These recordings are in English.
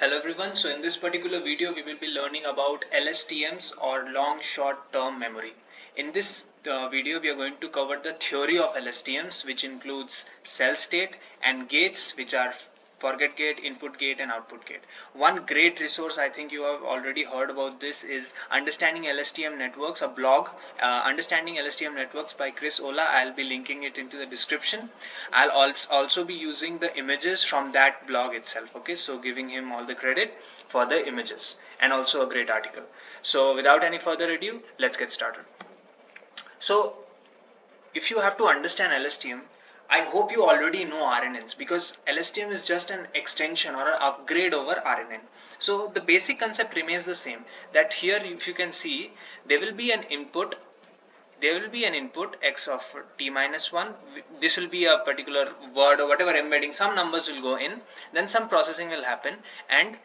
Hello everyone, so in this particular video we will be learning about LSTMs or long short term memory. In this video we are going to cover the theory of LSTMs, which includes cell state and gates, which are forget gate, input gate and output gate. One great resource, I think you have already heard about this, is Understanding LSTM Networks, a blog, Understanding LSTM Networks by Chris Olah. I'll be linking it into the description. I'll also be using the images from that blog itself. Okay, so giving him all the credit for the images and also a great article. So without any further ado, let's get started. So if you have to understand LSTM, I hope you already know RNNs, because LSTM is just an extension or an upgrade over RNN. So the basic concept remains the same, that here if you can see, there will be an input x of t minus 1. This will be a particular word or whatever embedding, some numbers will go in, then some processing will happen, and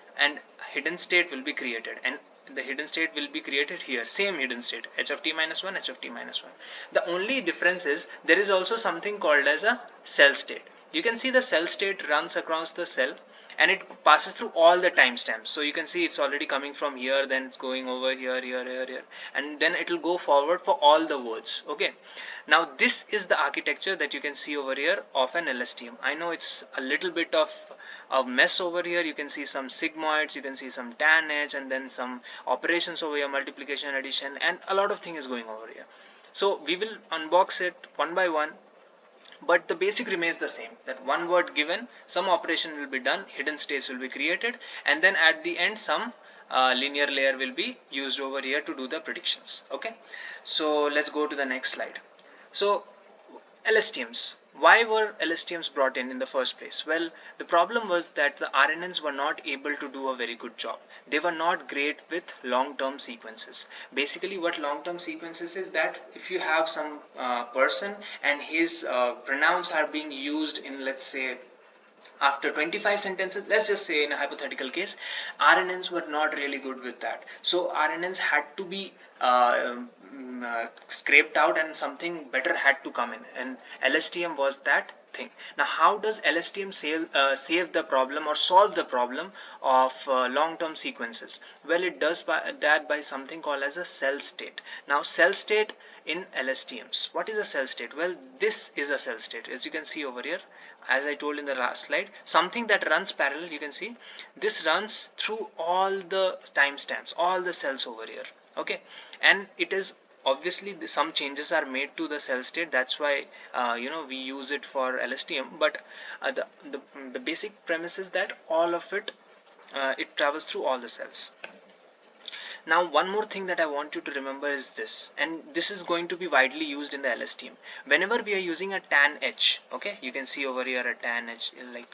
hidden state will be created, and the hidden state will be created here, same hidden state, h of t minus 1, h of t minus 1. The only difference is there is also something called as a cell state. You can see the cell state runs across the cell and it passes through all the timestamps. So you can see it's already coming from here, then it's going over here, and then it will go forward for all the words. Okay, now this is the architecture that you can see over here of an LSTM. I know it's a little bit of a mess over here. You can see some sigmoids, you can see some tanh, and then some operations over here, multiplication, addition, and a lot of things going over here. So we will unbox it one by one, but the basic remains the same, that one word given, some operation will be done, hidden states will be created, and then at the end some linear layer will be used over here to do the predictions. Okay, so let's go to the next slide. So LSTMs. Why were LSTMs brought in the first place? Well, the problem was that the RNNs were not able to do a very good job. They were not great with long-term sequences. Basically, what long-term sequences is, that if you have some person and his pronouns are being used in, let's say, after 25 sentences, let's just say in a hypothetical case, RNNs were not really good with that. So RNNs had to be scraped out and something better had to come in, and LSTM was that thing. Now how does LSTM save the problem or solve the problem of long-term sequences? Well, it does that by something called as a cell state. Now cell state in LSTMs, what is a cell state? Well, this is a cell state, as you can see over here. As I told in the last slide, something that runs parallel. You can see this runs through all the timestamps, all the cells over here. Okay, and it is obviously some changes are made to the cell state, that's why we use it for LSTM, but the basic premise is that all of it it travels through all the cells. Now one more thing that I want you to remember is this, and this is going to be widely used in the LSTM. Whenever we are using a tanh, okay, you can see over here a tanh, like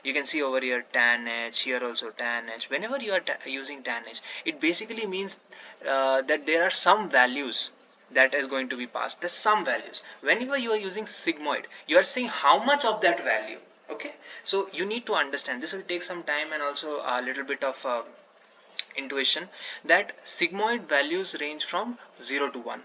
you can see over here tanh, here also tanh. Whenever you are using tanh, it basically means that there are some values that is going to be passed. There's some values. Whenever you are using sigmoid, you are saying how much of that value. Okay, so you need to understand, this will take some time and also a little bit of intuition, that sigmoid values range from 0 to 1.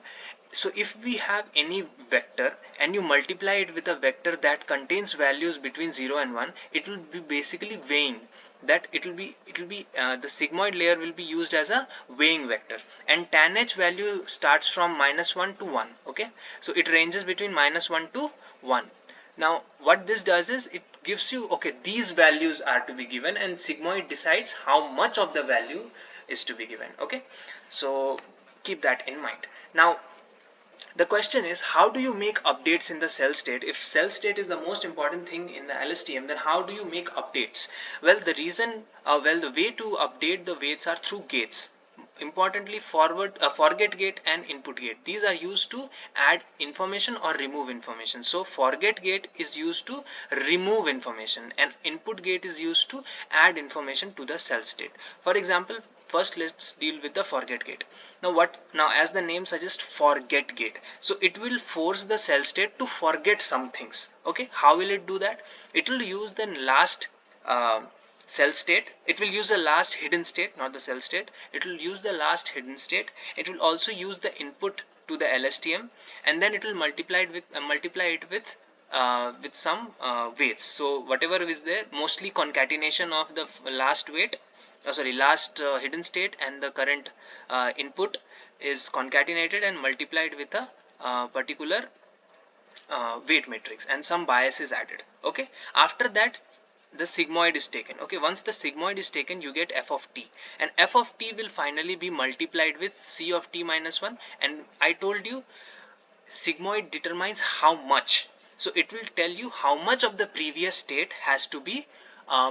So if we have any vector and you multiply it with a vector that contains values between 0 and 1, it will be basically weighing, that it will be the sigmoid layer will be used as a weighing vector, and tanh value starts from -1 to 1. Okay, so it ranges between -1 to 1. Now what this does is, it gives you, okay, these values are to be given, and sigmoid decides how much of the value is to be given. Okay, so keep that in mind. Now the question is, how do you make updates in the cell state? If cell state is the most important thing in the LSTM, then how do you make updates? Well, the way to update the weights are through gates. Importantly, forget gate and input gate. These are used to add information or remove information. So forget gate is used to remove information, and input gate is used to add information to the cell state. For example, first let's deal with the forget gate. Now as the name suggests, forget gate, so it will force the cell state to forget some things. Okay, how will it do that? It will use the last cell state, it will use the last hidden state, not the cell state. It will use the last hidden state. It will also use the input to the LSTM, and then it will multiply it with some weights. So whatever is there, mostly concatenation of the last weight last hidden state and the current input is concatenated and multiplied with a particular weight matrix, and some bias is added. Okay, after that the sigmoid is taken. Okay, once the sigmoid is taken, you get f of t, and f of t will finally be multiplied with c of t minus 1, and I told you sigmoid determines how much, so it will tell you how much of the previous state has to be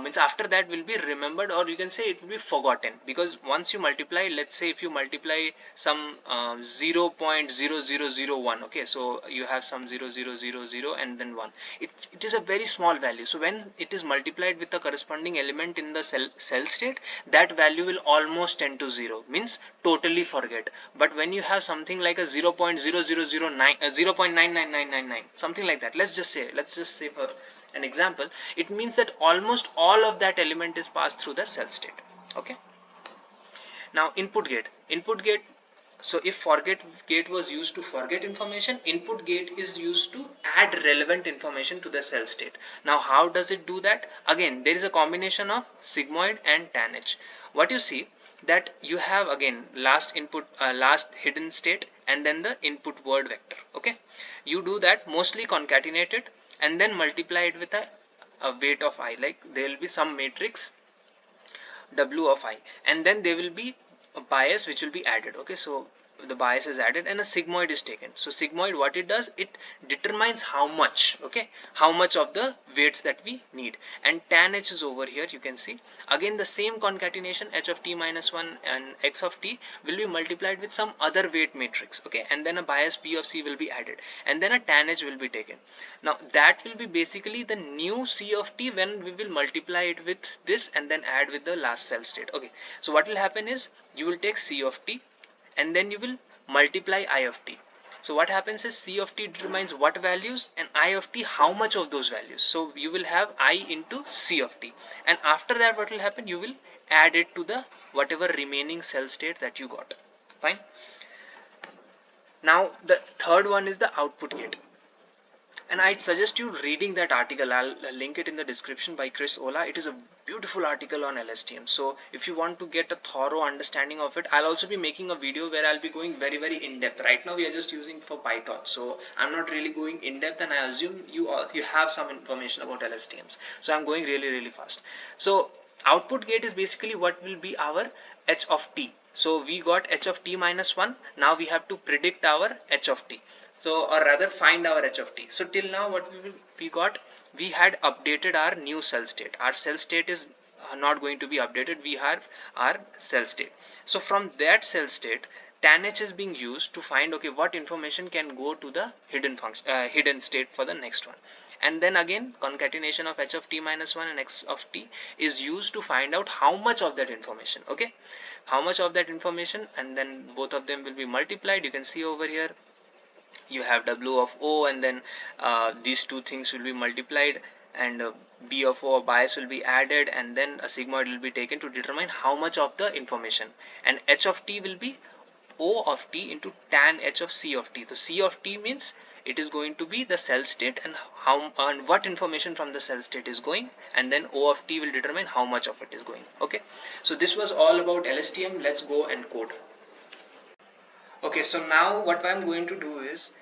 means after that will be remembered, or you can say it will be forgotten, because once you multiply, let's say if you multiply some 0.0001, okay, so you have some 0000 and then 1, it is a very small value, so when it is multiplied with the corresponding element in the cell state, that value will almost tend to 0, means totally forget. But when you have something like a 0.0009 0.99999, something like that, let's just say for an example, it means that almost all of that element is passed through the cell state. Okay, now input gate, so if forget gate was used to forget information, input gate is used to add relevant information to the cell state. Now how does it do that? Again, there is a combination of sigmoid and tanh. What you see, that you have again last input, last hidden state, and then the input word vector. Okay, you do that mostly concatenated and then multiply it with a weight of I, like there will be some matrix w of I, and then there will be a bias which will be added. Okay, so the bias is added and a sigmoid is taken. So sigmoid, what it does, it determines how much, okay, how much of the weights that we need, and tan h is over here. You can see again the same concatenation, h of t minus 1 and x of t will be multiplied with some other weight matrix, okay, and then a bias b of c will be added, and then a tan h will be taken. Now that will be basically the new c of t when we will multiply it with this and then add with the last cell state. Okay, so what will happen is you will take c of t and then you will multiply I of t. So what happens is C of t determines what values, and I of t how much of those values. So you will have I into C of t, and after that what will happen, you will add it to the whatever remaining cell state that you got. Fine. Now the third one is the output gate, and I'd suggest you reading that article. I'll link it in the description by Olah. It is a beautiful article on LSTM. So if you want to get a thorough understanding of it, I'll also be making a video where I'll be going very in depth. Right now we are just using for Python, so I'm not really going in depth, and I assume you have some information about LSTMs, so I'm going really fast. So output gate is basically what will be our h of t. So we got h of t minus 1. Now we have to predict our h of t, so or rather find our h of t. So till now what we had updated our new cell state. Our cell state is not going to be updated. We have our cell state. So from that cell state, tan h is being used to find, okay, what information can go to the hidden function, hidden state for the next one. And then again concatenation of h of t minus 1 and x of t is used to find out how much of that information, okay, how much of that information, and then both of them will be multiplied. You can see over here you have w of o, and then these two things will be multiplied, and b of o, bias, will be added, and then a sigmoid will be taken to determine how much of the information, and h of t will be o of t into tan h of c of t. So c of t means it is going to be the cell state and how and what information from the cell state is going, and then o of t will determine how much of it is going. Okay, so this was all about LSTM. Let's go and code. Okay, so now what I'm going to do is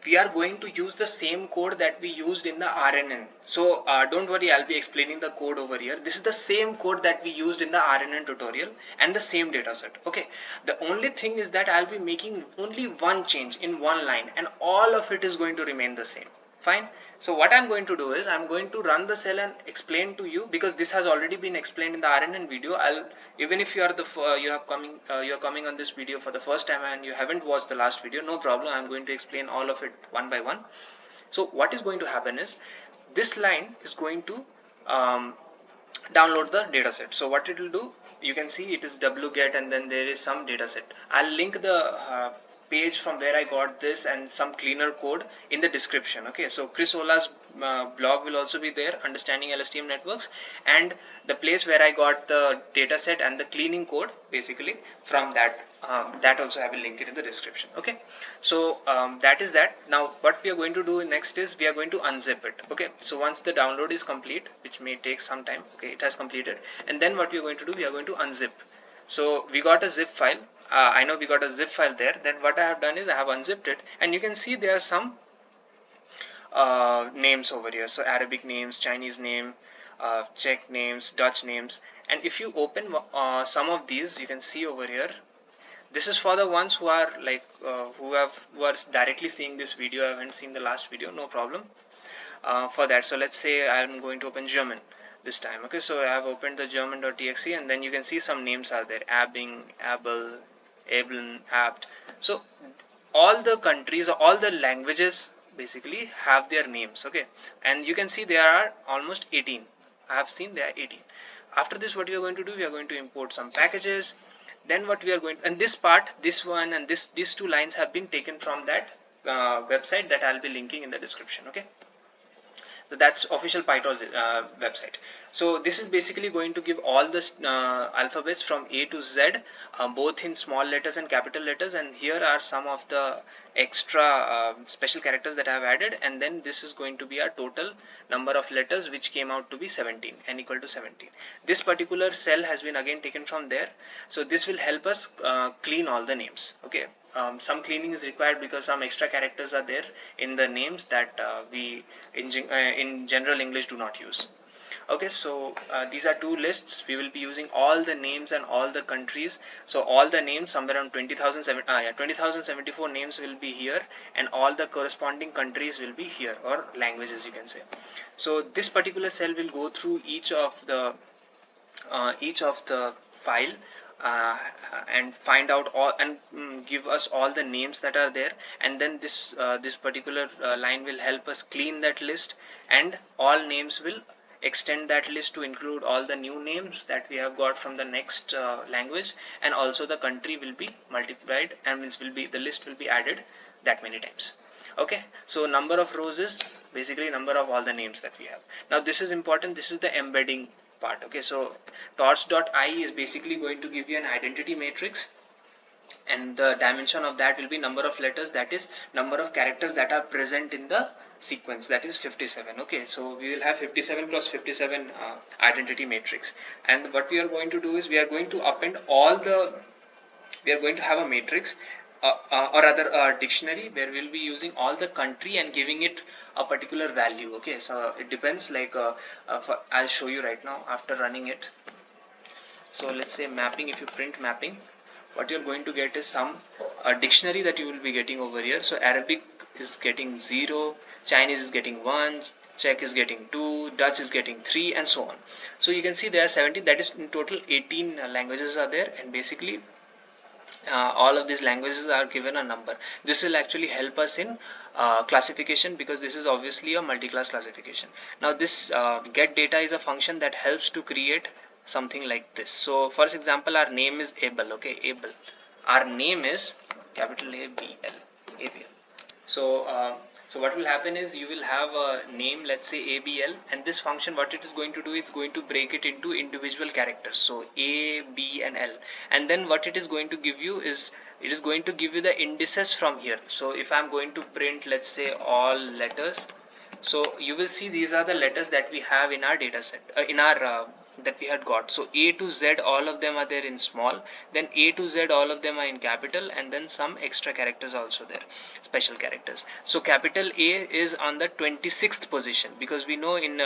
we are going to use the same code that we used in the RNN. So don't worry, I'll be explaining the code over here. This is the same code that we used in the RNN tutorial and the same dataset. Okay, the only thing is that I'll be making only one change in one line, and all of it is going to remain the same. Fine. So what I'm going to do is I'm going to run the cell and explain to you, because this has already been explained in the RNN video. I'll, even if you are you're coming on this video for the first time and you haven't watched the last video, no problem, I'm going to explain all of it one by one. So what is going to happen is this line is going to download the dataset. So what it will do, you can see it is wget, and then there is some dataset. I'll link the page from where I got this and some cleaner code in the description. Okay, so Olah's blog will also be there, understanding LSTM networks, and the place where I got the data set and the cleaning code basically from that. That also I will link it in the description. Okay, so that is that. Now what we are going to do next is we are going to unzip it. Okay, so once the download is complete, which may take some time, okay, it has completed, and then what we are going to do, we are going to unzip. So we got a zip file. I know we got a zip file there. Then what I have done is I have unzipped it, and you can see there are some names over here. So Arabic names, Chinese name, Czech names, Dutch names. And if you open some of these, you can see over here. This is for the ones who are like who are directly seeing this video. I haven't seen the last video, no problem. For that, so let's say I'm going to open German this time. Okay, so I have opened the German.txt, and then you can see some names are there: Abing, Abel, Abeln, Abt. So all the countries or all the languages basically have their names. Okay, and you can see there are almost 18. I have seen there are 18. After this, what we are going to do, we are going to import some packages. Then what we are going, and this part, this one and these two lines have been taken from that website that I'll be linking in the description. Okay, so that's official PyTorch website. So this is basically going to give all the alphabets from A to Z, both in small letters and capital letters, and here are some of the extra special characters that I have added, and then this is going to be our total number of letters, which came out to be 17, n equal to 17. This particular cell has been again taken from there, so this will help us clean all the names. Okay, some cleaning is required because some extra characters are there in the names that we in general English do not use. Okay, so these are two lists. We will be using all the names and all the countries. So all the names, somewhere around 20,074 names will be here, and all the corresponding countries will be here, or languages you can say. So this particular cell will go through each of the file and find out all and give us all the names that are there, and then this particular line will help us clean that list, and all names will extend that list to include all the new names that we have got from the next language, and also the country will be multiplied, and means the list will be added that many times. Okay, so number of rows is basically number of all the names that we have. Now this is important, this is the embedding part. Okay, so torch.I is basically going to give you an identity matrix, and the dimension of that will be number of letters, that is number of characters that are present in the sequence, that is 57. Okay, so we will have 57 cross 57 identity matrix, and what we are going to do is we are going to append all the, we are going to have a matrix or rather a dictionary where we will be using all the country and giving it a particular value. Okay, so it depends, like I'll show you right now after running it. So let's say mapping, if you print mapping, what you're going to get is some dictionary that you will be getting over here. So Arabic is getting 0, Chinese is getting 1, Czech is getting 2, Dutch is getting 3, and so on. So you can see there are 17, that is in total 18 languages are there, and basically all of these languages are given a number. This will actually help us in classification, because this is obviously a multi-class classification. Now this get data is a function that helps to create something like this. So for example, our name is Abel. Okay, Abel, our name is capital A-B-L, Abel. So what will happen is you will have a name, let's say ABL, and this function, what it is going to do is going to break it into individual characters, so A, B and L, and then what it is going to give you is it is going to give you the indices from here. So if I'm going to print, let's say, all letters, so you will see these are the letters that we have in our data set, in our that we had got. So A to Z, all of them are there in small, then A to Z, all of them are in capital, and then some extra characters also there, special characters. So capital A is on the 26th position, because we know in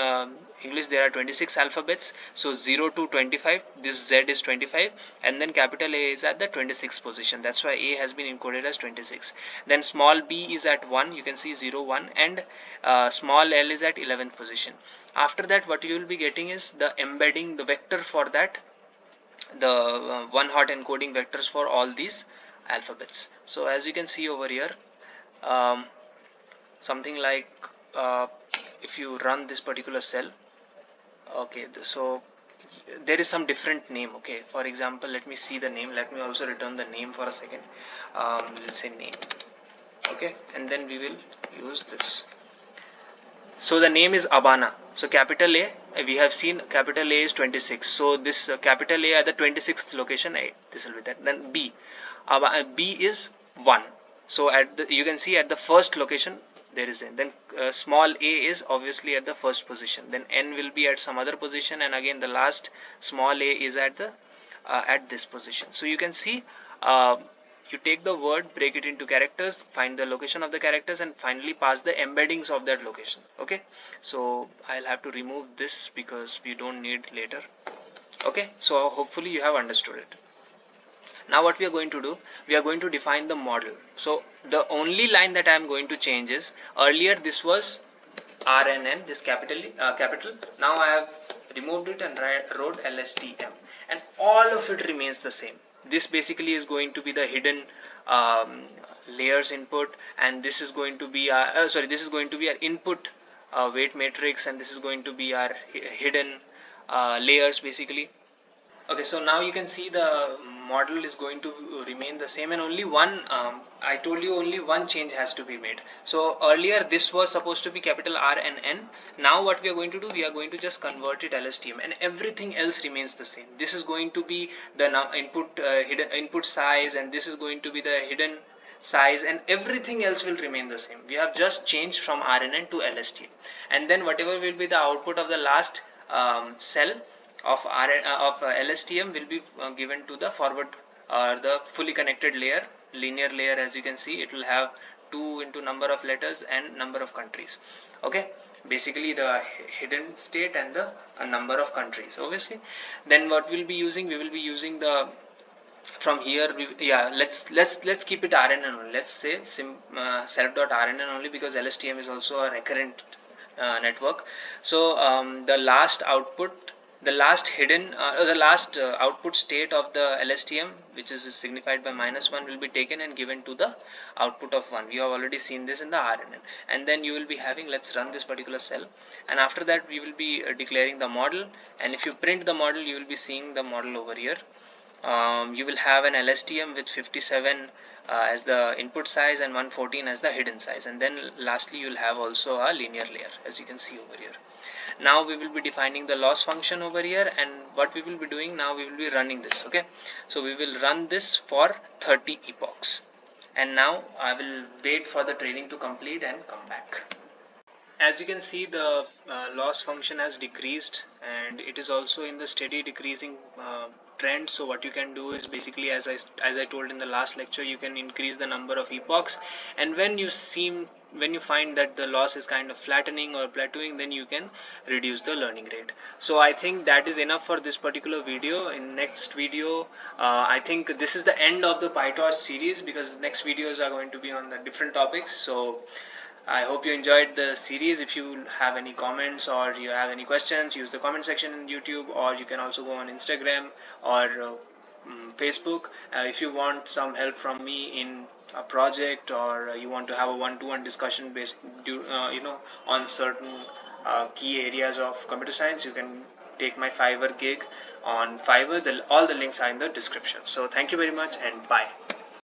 English there are 26 alphabets. So 0 to 25, this Z is 25, and then capital A is at the 26th position. That's why A has been encoded as 26. Then small b is at 1, you can see 0, 1, and small l is at 11th position. After that, what you will be getting is the embedding, the vector for that, the one hot encoding vectors for all these alphabets. So as you can see over here, something like if you run this particular cell, okay, so there is some different name. Okay, for example, let me see the name, let me also return the name for a second. Let's say name. Okay, and then we will use this. So the name is Abana. So capital A, we have seen capital A is 26. So this capital A at the 26th location, A, this will be that. Then B, B is 1. So at the, you can see at the first location there is N. Then small a is obviously at the first position. Then N will be at some other position, and again the last small a is at this position. So you can see you take the word, break it into characters, find the location of the characters, and finally pass the embeddings of that location. Okay, so I'll have to remove this because we don't need later. Okay, so hopefully you have understood it. Now what we are going to do, we are going to define the model. So the only line that I am going to change is, earlier this was RNN, this capital. Now I have removed it and wrote LSTM, and all of it remains the same. This basically is going to be the hidden layers input, and this is going to be our, this is going to be our input weight matrix, and this is going to be our hidden layers basically. Okay, so now you can see the model is going to remain the same, and only one, I told you only one change has to be made. So earlier this was supposed to be capital R and N. Now what we are going to do, we are going to just convert it LSTM, and everything else remains the same. This is going to be the hidden input size, and this is going to be the hidden size, and everything else will remain the same. We have just changed from RNN to LSTM, and then whatever will be the output of the last cell of LSTM will be given to the forward the fully connected layer, linear layer. As you can see, it will have 2 into number of letters and number of countries. Okay, basically the hidden state and the number of countries obviously. Then what we'll be using, we will be using the, from here let's keep it RNN only. Let's say self.rnn only, because LSTM is also a recurrent network. So the last output, the last hidden the last output state of the LSTM, which is signified by -1, will be taken and given to the output of 1. We have already seen this in the RNN. And then you will be having, let's run this particular cell, and after that we will be declaring the model. And if you print the model, you will be seeing the model over here. You will have an LSTM with 57 as the input size and 114 as the hidden size, and then lastly you will have also a linear layer, as you can see over here. Now we will be defining the loss function over here, and what we will be doing now, we will be running this. Okay, so we will run this for 30 epochs, and now I will wait for the training to complete and come back. As you can see, the loss function has decreased, and it is also in the steady decreasing trend. So what you can do is basically, as I told in the last lecture, you can increase the number of epochs, and when you find that the loss is kind of flattening or plateauing, then you can reduce the learning rate. So I think that is enough for this particular video. In next video, I think this is the end of the PyTorch series, because next videos are going to be on the different topics. So I hope you enjoyed the series. If you have any comments or you have any questions, use the comment section in YouTube, or you can also go on Instagram or Facebook. If you want some help from me in a project, or you want to have a one-to-one discussion based on certain key areas of computer science, you can take my Fiverr gig on Fiverr. All the links are in the description. So thank you very much, and bye.